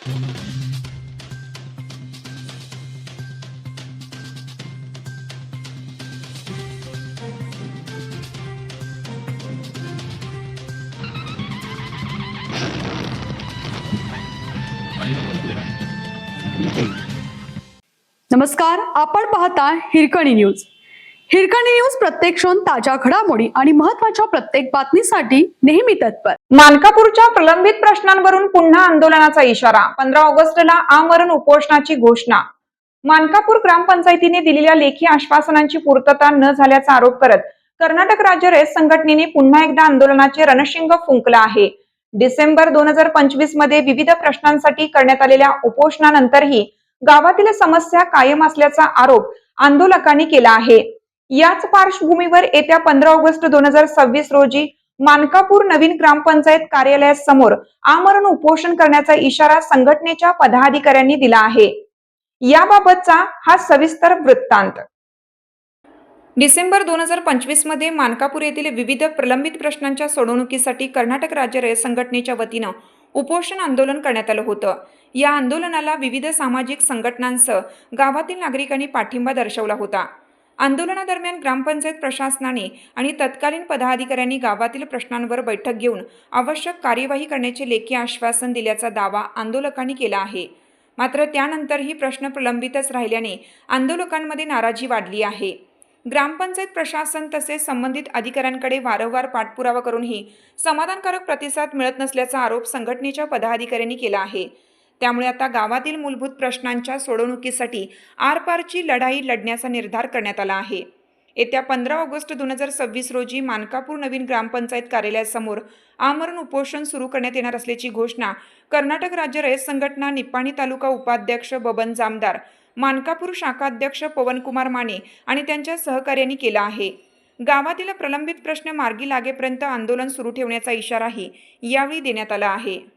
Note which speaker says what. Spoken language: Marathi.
Speaker 1: नमस्कार, आपण पाहता हिरकणी न्यूज. हिरकणी न्यूज प्रत्येक क्षण ताज्या घडामोडी आणि महत्त्वाच्या प्रत्येक बातमीसाठी नेहमी तत्पर.
Speaker 2: मानकापूरच्या प्रलंबित प्रश्नांवरून पुन्हा आंदोलनाचा इशारा. 15 ऑगस्टला आमरण उपोषणाची घोषणा. मानकापूर ग्रामपंचायतीने दिलेल्या लेखी आश्वासनांची पूर्तता न झाल्याचा आरोप करत कर्नाटक राज्य रयत संघटनेने पुन्हा एकदा आंदोलनाचे रणशिंग फुंकलं आहे. डिसेंबर 2025 मध्ये विविध प्रश्नांसाठी करण्यात आलेल्या उपोषणानंतरही गावातील समस्या कायम असल्याचा आरोप आंदोलकांनी केला आहे. याच पार्श्वभूमीवर येत्या 15 ऑगस्ट 2026 रोजी मानकापूर नवीन ग्रामपंचायत कार्यालयासमोर आमरण उपोषण करण्याचा इशारा संघटनेच्या पदाधिकाऱ्यांनी दिला आहे. याबाबतचा हा सविस्तर वृत्तांत. डिसेंबर 2025 मध्ये मानकापूर येथील विविध प्रलंबित प्रश्नांच्या सोडवणुकीसाठी कर्नाटक राज्य रयत संघटनेच्या वतीनं उपोषण आंदोलन करण्यात आलं होतं. या आंदोलनाला विविध सामाजिक संघटनांसह गावातील नागरिकांनी पाठिंबा दर्शवला होता. आंदोलनादरम्यान ग्रामपंचायत प्रशासनाने आणि तत्कालीन पदाधिकाऱ्यांनी गावातील प्रश्नांवर बैठक घेऊन आवश्यक कार्यवाही करण्याचे लेखी आश्वासन दिल्याचा दावा आंदोलकांनी केला आहे. मात्र त्यानंतरही प्रश्न प्रलंबितच राहिल्याने आंदोलकांमध्ये नाराजी वाढली आहे. ग्रामपंचायत प्रशासन तसेच संबंधित अधिकाऱ्यांकडे वारंवार पाठपुरावा करूनही समाधानकारक प्रतिसाद मिळत नसल्याचा आरोप संघटनेच्या पदाधिकाऱ्यांनी केला आहे. त्यामुळे आता गावातील मूलभूत प्रश्नांच्या सोडवणुकीसाठी आरपारची लढाई लढण्याचा निर्धार करण्यात आला आहे. येत्या 15 ऑगस्ट 2026 रोजी मानकापूर नवीन ग्रामपंचायत कार्यालयासमोर आमरण उपोषण सुरू करण्यात येणार असल्याची घोषणा कर्नाटक राज्य रयत संघटना निपाणी तालुका उपाध्यक्ष बबन जामदार, मानकापूर शाखाध्यक्ष पवनकुमार माने आणि त्यांच्या सहकार्यांनी केला आहे. गावातील प्रलंबित प्रश्न मार्गी लागेपर्यंत आंदोलन सुरू ठेवण्याचा इशाराही यावेळी देण्यात आला आहे.